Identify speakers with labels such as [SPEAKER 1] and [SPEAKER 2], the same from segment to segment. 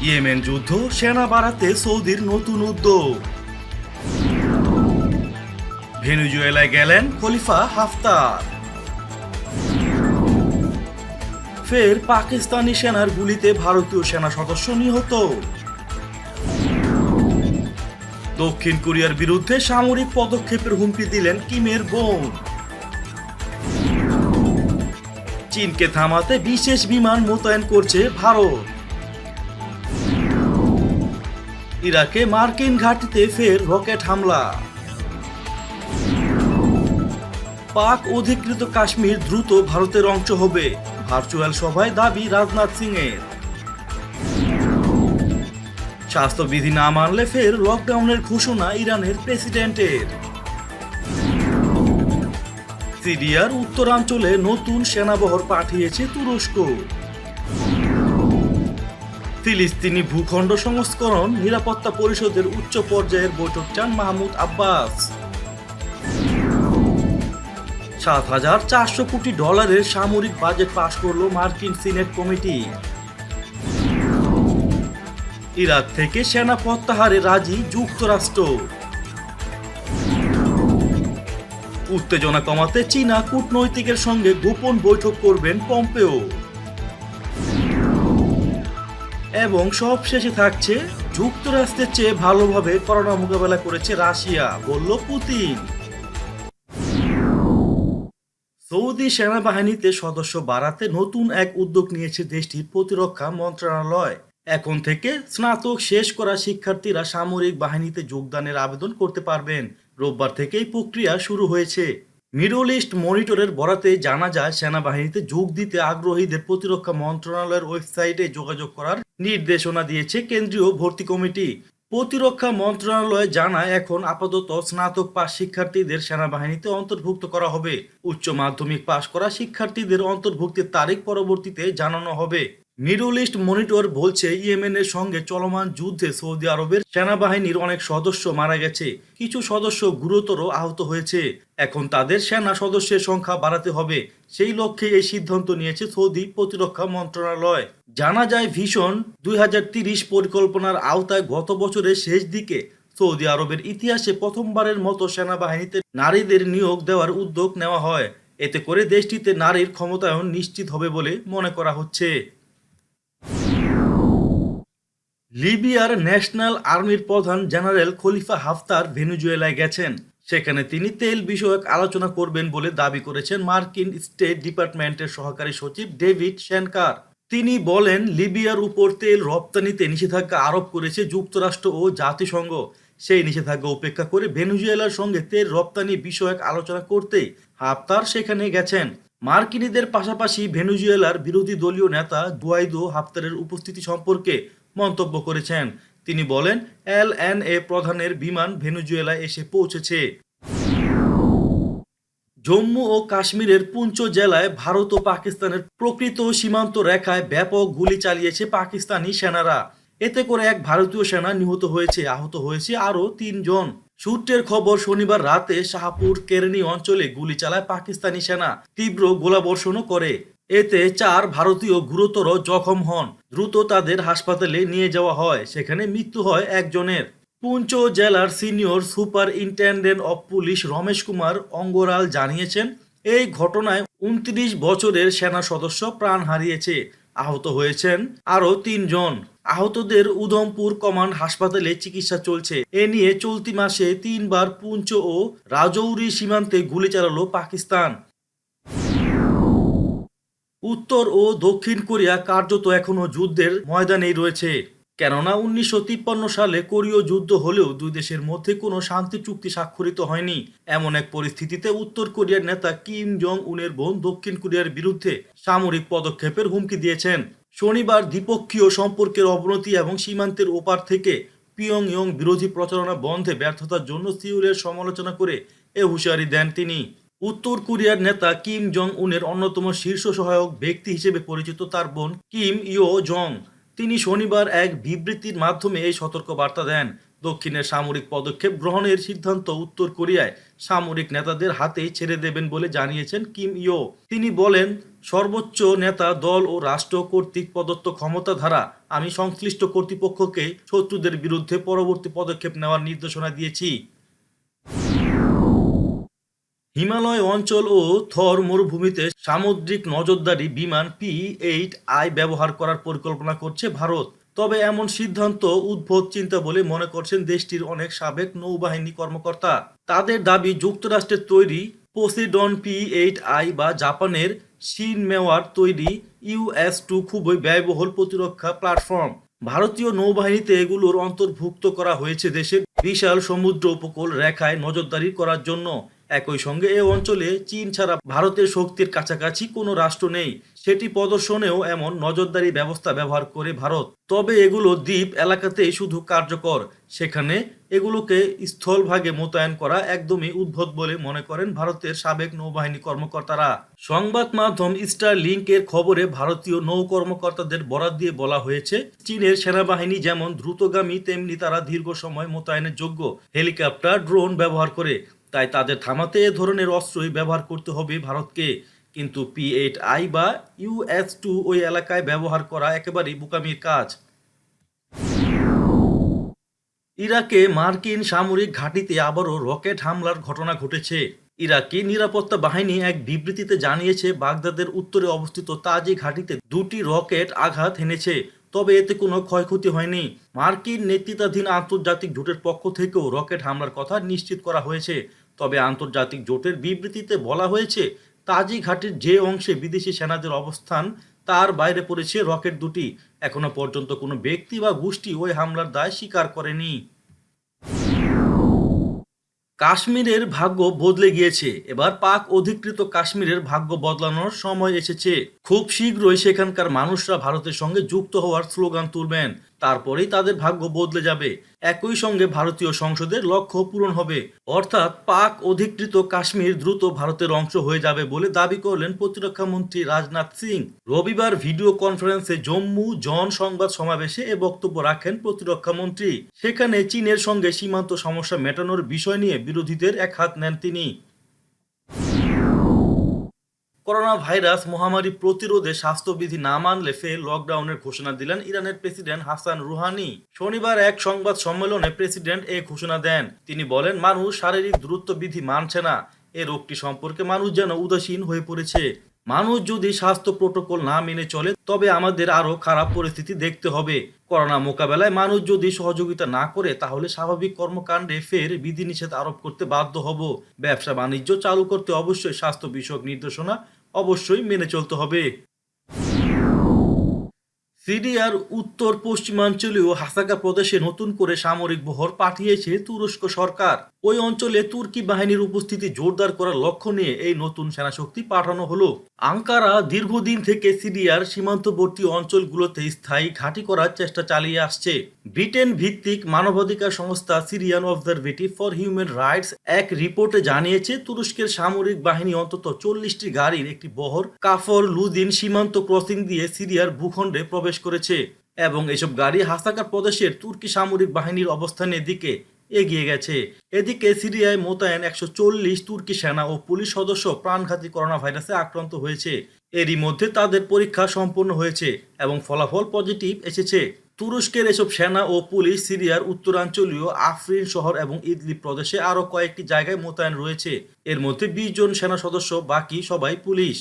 [SPEAKER 1] Yemen যুদ্ধ, সেনা বাড়াতে সৌদির নতুন উদ্যোগ। ভেনেজুয়েলায় গেলেন খলিফা হাফতার। ফের পাকিস্তানি সেনার গুলিতে ভারতীয় সেনা সদস্য নিহত। দক্ষিণ কোরিয়ার বিরুদ্ধে সামরিক পদক্ষেপের হুমকি দিলেন কিমের বোন। চীনকে থামাতে বিশেষ বিমান মোতায়েন করছে ভারত। ইরাকে মার্কিন ঘাঁটিতে ফের রকেট হামলা। পাক অধিকৃত কাশ্মীর দ্রুত ভারতের অংশ হবে, ভার্চুয়াল সভায় দাবি রাজনাথ সিং এর। স্বাস্থ্যবিধি না মানলে ফের লকডাউনের ঘোষণা ইরানের প্রেসিডেন্টের। সিরিয়ার উত্তরাঞ্চলে নতুন সেনাবহর পাঠিয়েছে তুরস্ক। ফিলিস্তিনি ভূখণ্ড সংস্করণ নিরাপত্তা পরিষদের উচ্চ পর্যায়ের বৈঠক চান মাহমুদ আব্বাস। $7,400 কোটি সামরিক বাজেট পাশ করল মার্কিন সিনেট কমিটি। ইরাক থেকে সেনা প্রত্যাহারে রাজি যুক্তরাষ্ট্র। উত্তেজনা কমাতে চীনা কূটনৈতিকের সঙ্গে গোপন বৈঠক করবেন পম্পেও। এবং সবশেষে থাকছে, যুক্তরাষ্ট্রের চেয়ে ভালোভাবে করোনা মোকাবেলা করেছে রাশিয়া, বলল পুতিন। সৌদি সেনাবাহিনীতে সদস্য বাড়াতে নতুন এক উদ্যোগ নিয়েছে দেশটির প্রতিরক্ষা মন্ত্রণালয়। এখন থেকে স্নাতক শেষ করা শিক্ষার্থীরা সামরিক বাহিনীতে যোগদানের আবেদন করতে পারবেন। রোববার থেকেই প্রক্রিয়া শুরু হয়েছে। মিডল ইস্ট মনিটরের বরাতে জানা যায়, সেনাবাহিনীতে যোগ দিতে আগ্রহীদের প্রতিরক্ষা মন্ত্রণালয়ের ওয়েবসাইটে যোগাযোগ করার নির্দেশনা দিয়েছে কেন্দ্রীয় ভর্তি কমিটি। প্রতিরক্ষা মন্ত্রণালয় জানায়, এখন আপাতত স্নাতক পাস শিক্ষার্থীদের সেনাবাহিনীতে অন্তর্ভুক্ত করা হবে। উচ্চ মাধ্যমিক পাশ করা শিক্ষার্থীদের অন্তর্ভুক্তির তারিখ পরবর্তীতে জানানো হবে। মিডল ইস্ট মনিটর বলছে, ইয়েমেনের সঙ্গে চলমান যুদ্ধে সৌদি আরবের সেনাবাহিনীর অনেক সদস্য মারা গেছে, কিছু সদস্য গুরুতর আহত হয়েছে। এখন তাদের সেনা সদস্যের সংখ্যা বাড়াতে হবে। সেই লক্ষ্যে এই সিদ্ধান্ত নিয়েছে সৌদি প্রতিরক্ষা মন্ত্রণালয়। জানা যায়, ভিশন 2030 পরিকল্পনার আওতায় গত বছরের শেষ দিকে সৌদি আরবের ইতিহাসে প্রথমবারের মতো সেনাবাহিনীতে নারীদের নিয়োগ দেওয়ার উদ্যোগ নেওয়া হয়। এতে করে দেশটিতে নারীর ক্ষমতায়ন নিশ্চিত হবে বলে মনে করা হচ্ছে। লিবিয়ার ন্যাশনাল আর্মির প্রধান জেনারেল খলিফা হাফতার ভেনেজুয়েলায় গেছেন। সেখানে তিনি তেল বিষয়ক আলোচনা করবেন বলে দাবি করেছেন মার্কিন স্টেট ডিপার্টমেন্টের সহকারী সচিব ডেভিড শ্যানকার। তিনি বলেন, লিবিয়ার উপর তেল রপ্তানিতে নিষেধাজ্ঞা আরোপ করেছে যুক্তরাষ্ট্র ও জাতিসংঘ। সেই নিষেধাজ্ঞা উপেক্ষা করে ভেনেজুয়েলার সঙ্গে তেল রপ্তানি বিষয়ক আলোচনা করতে হাফতার সেখানে গেছেন। মার্কিনীদের পাশাপাশি ভেনেজুয়েলার বিরোধী দলীয় নেতা গুয়াইদো হাফতারের উপস্থিতি সম্পর্কে মন্তব্য করেছেন। তিনি বলেন, এলএনএ প্রধানের বিমান ভেনেজুয়েলায় এসে পৌঁছেছে। জম্মু ও কাশ্মীরের পুঞ্চ জেলায় ভারত ও পাকিস্তানের প্রকৃত সীমান্ত রেখায় ব্যাপক গুলি চালিয়েছে পাকিস্তানি সেনারা। এতে করে এক ভারতীয় সেনা নিহত হয়েছে, আহত হয়েছে আরও 3 জন। সূত্রের খবর, শনিবার রাতে শাহপুর কেরনি অঞ্চলে গুলি চালায় পাকিস্তানি সেনা, তীব্র গোলাবর্ষণও করে। এতে 4 ভারতীয় গুরুতর জখম হন। দ্রুত তাদের হাসপাতালে নিয়ে যাওয়া হয়, সেখানে মৃত্যু হয় একজনের। পুঞ্চ জেলার senior superintendent of police Ramesh Kumar Angral জানিয়েছেন, এই ঘটনায় 29 বছরের সেনা সদস্য প্রাণ হারিয়েছে, আহত হয়েছেন আরও 3 জন। আহতদের উধমপুর কমান্ড হাসপাতালে চিকিৎসা চলছে। এ নিয়ে চলতি মাসে 3 বার পুঞ্চ ও রাজৌরি সীমান্তে গুলি চালালো পাকিস্তান। উত্তর ও দক্ষিণ কোরিয়া কার্যত এখনও যুদ্ধের ময়দানেই রয়েছে। কেননা 1953 সালে কোরীয় যুদ্ধ হলেও দুই দেশের মধ্যে কোনো শান্তি চুক্তি স্বাক্ষরিত হয়নি। এমন এক পরিস্থিতিতে উত্তর কোরিয়ার নেতা কিম জং উনের বোন দক্ষিণ কোরিয়ার বিরুদ্ধে সামরিক পদক্ষেপের হুমকি দিয়েছেন। শনিবার দ্বিপক্ষীয় সম্পর্কের অবনতি এবং সীমান্তের ওপার থেকে পিয়ংইয়ং বিরোধী প্রচারণা বন্ধে ব্যর্থতার জন্য সিউলের সমালোচনা করে এ হুঁশিয়ারি দেন তিনি। উত্তর কোরিয়ার নেতা কিম জং উনের অন্যতম শীর্ষ সহায়ক ব্যক্তি হিসেবে পরিচিত তার বোন কিম ইয়ো জং। তিনি শনিবার এক বিবৃতির মাধ্যমে এই সতর্কবার্তা দেন। দক্ষিণের সামরিক পদক্ষেপ গ্রহণের সিদ্ধান্ত উত্তর কোরিয়ায় সামরিক নেতাদের হাতেই ছেড়ে দেবেন বলে জানিয়েছেন কিম ইও। তিনি বলেন, সর্বোচ্চ নেতা দল ও রাষ্ট্র কর্তৃক প্রদত্ত ক্ষমতা দ্বারা আমি সংশ্লিষ্ট কর্তৃপক্ষকে শত্রুদের বিরুদ্ধে পরবর্তী পদক্ষেপ নেওয়ার নির্দেশনা দিয়েছি। হিমালয় অঞ্চল ও থর মরুভূমিতে সামুদ্রিক নজরদারি বিমান P-8I ব্যবহার করার পরিকল্পনা করছে ভারত। তবে এমন সিদ্ধান্ত উদ্ভট চিন্তা বলে মনে করছেন দেশটির অনেক সাবেক নৌবাহিনী কর্মকর্তা। তাদের দাবি, যুক্তরাষ্ট্রের তৈরি পোসেইডন P-8I বা জাপানের শিনমেওয়ার তৈরি US-2 খুবই ব্যয়বহুল প্রতিরক্ষা প্ল্যাটফর্ম। ভারতীয় নৌবাহিনীতে এগুলোর অন্তর্ভুক্ত করা হয়েছে দেশের বিশাল সমুদ্র উপকূল রেখায় নজরদারি করার জন্য। একই সঙ্গে এ অঞ্চলে চীন ছাড়া ভারতের শক্তির কাছাকাছি কোনো রাষ্ট্র নেই, সেটি প্রদর্শনেও এমন নজরদারি ব্যবস্থা ব্যবহার করে ভারত। তবে এগুলো দ্বীপ এলাকাতেই শুধু কার্যকর, সেখানে এগুলোকে স্থলভাগে মোতায়েন করা একদমই উদ্ভট বলে মনে করেন ভারতের সাবেক নৌবাহিনী কর্মকর্তারা। সংবাদ মাধ্যম স্টারলিংকের খবরে ভারতীয় নৌ কর্মকর্তাদের বরাত দিয়ে বলা হয়েছে, চীনের সেনাবাহিনী যেমন দ্রুতগামী তেমনি তারা দীর্ঘ সময় মোতায়েনের যোগ্য হেলিকপ্টার, ড্রোন ব্যবহার করে। তাই তাদের থামাতে এ ধরনের অস্ত্রই ব্যবহার করতে হবে ভারতকে। কিন্তু P-8I বা US-2 ওই এলাকায় ব্যবহার করা একেবারেই বোকামির কাজ। ইরাকে মার্কিন সামরিক ঘাঁটিতে আবারও রকেট হামলার ঘটনা ঘটেছে। ইরাকি নিরাপত্তা বাহিনী এক বিবৃতিতে জানিয়েছে, বাগদাদের উত্তরে অবস্থিত তাজি ঘাঁটিতে দুটি রকেট আঘাত হেনেছে, তবে এতে কোনো ক্ষয়ক্ষতি হয়নি। মার্কিন নেতৃত্বাধীন আন্তর্জাতিক জোটের পক্ষ থেকেও রকেট হামলার কথা নিশ্চিত করা হয়েছে। তবে আন্তর্জাতিক জোটের বিবৃতিতে বলা হয়েছে, তাজি ঘাটির যে অংশে বিদেশি সেনাদের অবস্থান তার বাইরে পড়েছে রকেট দুটি। এখনো পর্যন্ত কোনো ব্যক্তি বা গোষ্ঠী ওই হামলার দায় স্বীকার করেনি। কাশ্মীরের ভাগ্য বদলে গিয়েছে। এবার পাক অধিকৃত কাশ্মীরের ভাগ্য বদলানোর সময় এসেছে। খুব শীঘ্রই সেখানকার মানুষরা ভারতের সঙ্গে যুক্ত হওয়ার স্লোগান তুলবেন, তারপরেই তাদের ভাগ্য বদলে যাবে। একই সঙ্গে ভারতীয় সংসদের লক্ষ্য পূরণ হবে, অর্থাৎ পাক অধিকৃত কাশ্মীর দ্রুত ভারতের অংশ হয়ে যাবে বলে দাবি করলেন প্রতিরক্ষা মন্ত্রী রাজনাথ সিং। রবিবার ভিডিও কনফারেন্সে জম্মু জন সংবাদ সমাবেশে এ বক্তব্য রাখেন প্রতিরক্ষা মন্ত্রী। সেখানে চীনের সঙ্গে সীমান্ত সমস্যা মেটানোর বিষয় নিয়ে বিরোধীদের একহাত নেন তিনি। করোনা ভাইরাস মহামারী প্রতিরোধে স্বাস্থ্যবিধি না মানলে ফের লকডাউনের ঘোষণা দিলেন ইরানের প্রেসিডেন্ট হাসান রুহানি। শনিবার এক সংবাদ সম্মেলনে প্রেসিডেন্ট এ ঘোষণা দেন। তিনি বলেন, মানুষ শারীরিক দূরত্ব বিধি মানছে না। এই রোগটি সম্পর্কে মানুষ যেন উদাসীন হয়ে পড়েছে। মানুষ যদি স্বাস্থ্য প্রোটোকল না মেনে চলে তবে আমাদের আরো খারাপ পরিস্থিতি দেখতে হবে। করোনা মোকাবেলায় মানুষ যদি সহযোগিতা না করে তাহলে স্বাভাবিক কর্মকাণ্ডে ফের বিধিনিষেধ আরোপ করতে বাধ্য হব। ব্যবসা বাণিজ্য চালু করতে অবশ্যই স্বাস্থ্য বিষয়ক নির্দেশনা অবশ্যই মেনে চলতে হবে। সিরিয়ার উত্তর পশ্চিমাঞ্চলীয় হাসাকা প্রদেশে নতুন করে সামরিক বহর পাঠিয়েছে তুরস্ক সরকার। ওই অঞ্চলে তুর্কি বাহিনীর উপস্থিতি জোরদার করার লক্ষ্য নিয়ে এই নতুন সেনাশক্তি পাঠানো হলো। আঙ্কারা দীর্ঘদিন থেকে সিরিয়ার সীমান্তবর্তী অঞ্চলগুলোতে স্থায়ী ঘাঁটি করার চেষ্টা চালিয়ে আসছে। ব্রিটেন ভিত্তিক মানবাধিকার সংস্থা সিরিয়ান অবজারভেটিভ ফর হিউম্যান রাইটস এক রিপোর্টে জানিয়েছে, তুরস্কের সামরিক বাহিনী অন্তত 40টি গাড়ির একটি বহর কাফর লুদিন সীমান্ত ক্রসিং দিয়ে সিরিয়ার ভূখণ্ডে প্রবেশ করেছে এবং এসব গাড়ি হাসাকা প্রদেশের তুর্কি সামরিক বাহিনীর অবস্থানের দিকে এগিয়ে গেছে। এদিকে সিরিয়ায় মোতায়েন 140 তুর্কি সেনা ও পুলিশ সদস্য প্রাণঘাতী করোনা ভাইরাসে আক্রান্ত হয়েছে। এরই মধ্যে তাদের পরীক্ষা সম্পন্ন হয়েছে এবং ফলাফল পজিটিভ এসেছে। তুরস্কের এসব সেনা ও পুলিশ সিরিয়ার উত্তরাঞ্চলীয় আফরিন শহর এবং ইদলিব প্রদেশে আরও কয়েকটি জায়গায় মোতায়েন রয়েছে। এর মধ্যে 20 জন সেনা সদস্য, বাকি সবাই পুলিশ।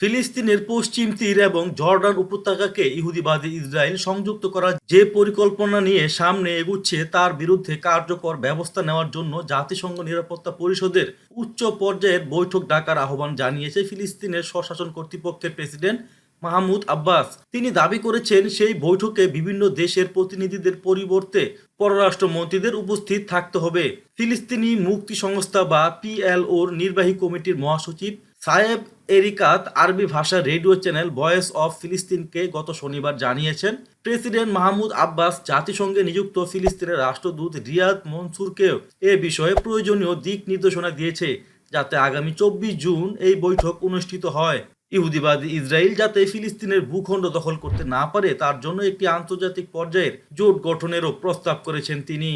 [SPEAKER 1] ফিলিস্তিনের পশ্চিম তীর এবং জর্ডান উপত্যকাকে ইহুদিবাদী ইসরায়েল সংযুক্ত করার যে পরিকল্পনা নিয়ে সামনে এগুচ্ছে তার বিরুদ্ধে কার্যকর ব্যবস্থা নেওয়ার জন্য জাতিসংঘ নিরাপত্তা পরিষদের উচ্চ পর্যায়ের বৈঠক ডাকার আহ্বান জানিয়েছে ফিলিস্তিনের স্বশাসন কর্তৃপক্ষের প্রেসিডেন্ট মাহমুদ আব্বাস। তিনি দাবি করেছেন, সেই বৈঠকে বিভিন্ন দেশের প্রতিনিধিদের পরিবর্তে পররাষ্ট্রমন্ত্রীদের উপস্থিত থাকতে হবে। ফিলিস্তিনি মুক্তি সংস্থা বা PLOর নির্বাহী কমিটির মহাসচিব সায়েব এরিকাত আরবি ভাষা রেডিও চ্যানেল ভয়েস অফ ফিলিস্তিনকে গত শনিবার জানিয়েছেন, প্রেসিডেন্ট মাহমুদ আব্বাস জাতিসংঘে নিযুক্ত ফিলিস্তিনের রাষ্ট্রদূত রিয়াদ মনসুরকেও এ বিষয়ে প্রয়োজনীয় দিক নির্দেশনা দিয়েছে, যাতে আগামী 24 জুন এই বৈঠক অনুষ্ঠিত হয়। ইহুদিবাদী ইসরায়েল যাতে ফিলিস্তিনের ভূখণ্ড দখল করতে না পারে তার জন্য একটি আন্তর্জাতিক পর্যায়ের জোট গঠনেরও প্রস্তাব করেছেন তিনি।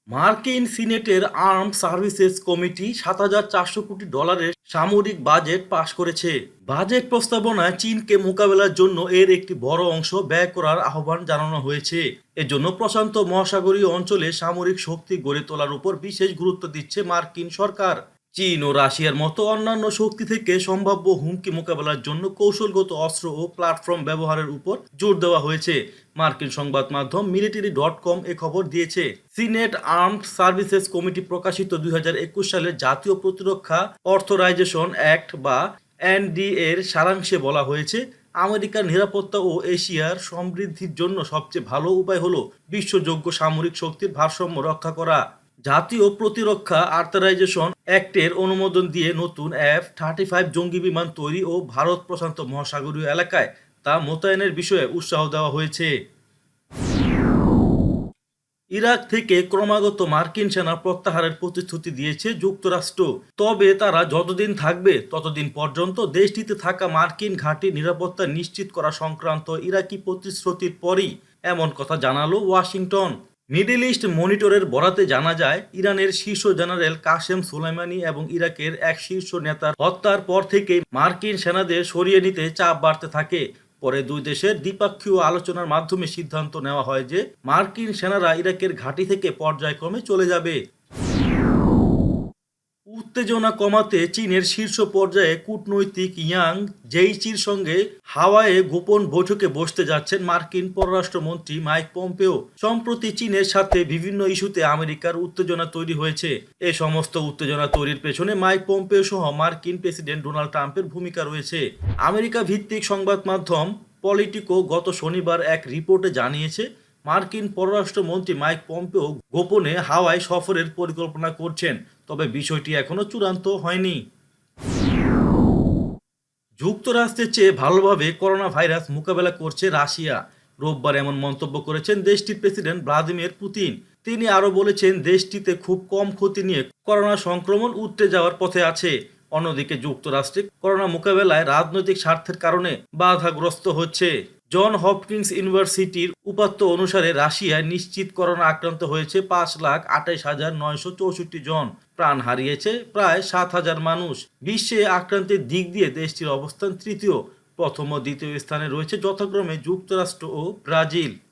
[SPEAKER 1] মার্কিন সিনেটের আর্মড সার্ভিসেস কমিটি $৭,৪০০ কোটি সামরিক বাজেট পাশ করেছে। বাজেট প্রস্তাবনায় চীনকে মোকাবেলার জন্য এর একটি বড় অংশ ব্যয় করার আহ্বান জানানো হয়েছে। এজন্য প্রশান্ত মহাসাগরীয় অঞ্চলে সামরিক শক্তি গড়ে তোলার উপর বিশেষ গুরুত্ব দিচ্ছে মার্কিন সরকার। চীন ও রাশিয়ার মতো অন্যান্য শক্তি থেকে সম্ভাব্য হুমকি মোকাবেলার জন্য কৌশলগত অস্ত্র ও প্ল্যাটফর্ম ব্যবহারের উপর জোর দেওয়া হয়েছে। মার্কিন সংবাদ মাধ্যম military.com এ খবর দিয়েছে। সিনেট আর্মড সার্ভিসেস কমিটি প্রকাশিত 2021 সালের জাতীয় প্রতিরক্ষা অথরাইজেশন অ্যাক্ট বা এনডি এর সারাংশে বলা হয়েছে, আমেরিকার নিরাপত্তা ও এশিয়ার সমৃদ্ধির জন্য সবচেয়ে ভালো উপায় হলো বিশ্বযোগ্য সামরিক শক্তির ভারসাম্য রক্ষা করা। জাতীয় প্রতিরক্ষা অথরাইজেশন অ্যাক্টের অনুমোদন দিয়ে নতুন F-35 জঙ্গি বিমান তৈরি ও ভারত প্রশান্ত মহাসাগরীয় এলাকায় তা মোতায়েনের বিষয়ে উৎসাহ দেওয়া হয়েছে। ইরাক থেকে ক্রমাগত মার্কিন সেনা প্রত্যাহারের প্রতিশ্রুতি দিয়েছে যুক্তরাষ্ট্র, তবে তারা যতদিন থাকবে ততদিন পর্যন্ত দেশটিতে থাকা মার্কিন ঘাঁটি নিরাপত্তা নিশ্চিত করা সংক্রান্ত ইরাকি প্রতিশ্রুতির পরই এমন কথা জানালো ওয়াশিংটন। মিডল ইস্ট মনিটরের বরাতে জানা যায়, ইরানের শীর্ষ জেনারেল কাসেম সোলাইমানি এবং ইরাকের এক শীর্ষ নেতার হত্যার পর থেকেই মার্কিন সেনাদের সরিয়ে নিতে চাপ বাড়তে থাকে। পরে দুই দেশের দ্বিপক্ষীয় আলোচনার মাধ্যমে সিদ্ধান্ত নেওয়া হয় যে মার্কিন সেনারা ইরাকের ঘাঁটি থেকে পর্যায়ক্রমে চলে যাবে। উত্তেজনা কমাতে চীনের শীর্ষ পর্যায়ে কূটনৈতিক ইয়াং জেইচির সঙ্গে হাওয়াইয়ে গোপন বৈঠকে বসতে যাচ্ছেন মার্কিন পররাষ্ট্রমন্ত্রী মাইক পম্পেও। সম্প্রতি চীনের সাথে বিভিন্ন ইস্যুতে আমেরিকার উত্তেজনা তৈরি হয়েছে। এ সমস্ত উত্তেজনা তৈরির পেছনে মাইক পম্পেও সহ মার্কিন প্রেসিডেন্ট ডোনাল্ড ট্রাম্পের ভূমিকা রয়েছে। আমেরিকা ভিত্তিক সংবাদ মাধ্যম পলিটিকো গত শনিবার এক রিপোর্টে জানিয়েছে, মার্কিন পররাষ্ট্রমন্ত্রী মাইক পম্পেও গোপনে হাওয়াই সফরের পরিকল্পনা করছেন, তবে বিষয়টি এখনো চূড়ান্ত হয়নি। যুক্তরাষ্ট্রের চেয়ে ভালোভাবে করোনা ভাইরাস মোকাবেলা করছে রাশিয়া। রোববার এমন মন্তব্য করেছেন দেশটির প্রেসিডেন্ট ভ্লাদিমির পুতিন। তিনি আরও বলেছেন, দেশটিতে খুব কম ক্ষতি নিয়ে করোনা সংক্রমণ উতরে যাওয়ার পথে আছে। অন্যদিকে যুক্তরাষ্ট্রে করোনা মোকাবেলায় রাজনৈতিক স্বার্থের কারণে বাধাগ্রস্ত হচ্ছে। জন হপকিন্স ইউনিভার্সিটির উপাত্ত অনুসারে রাশিয়ায় নিশ্চিত করোনা আক্রান্ত হয়েছে 5,28,964 জন। প্রাণ হারিয়েছে প্রায় 7,000 মানুষ। বিশ্বে আক্রান্তের দিক দিয়ে দেশটির অবস্থান তৃতীয়। প্রথম ও দ্বিতীয় স্থানে রয়েছে যথাক্রমে যুক্তরাষ্ট্র ও ব্রাজিল।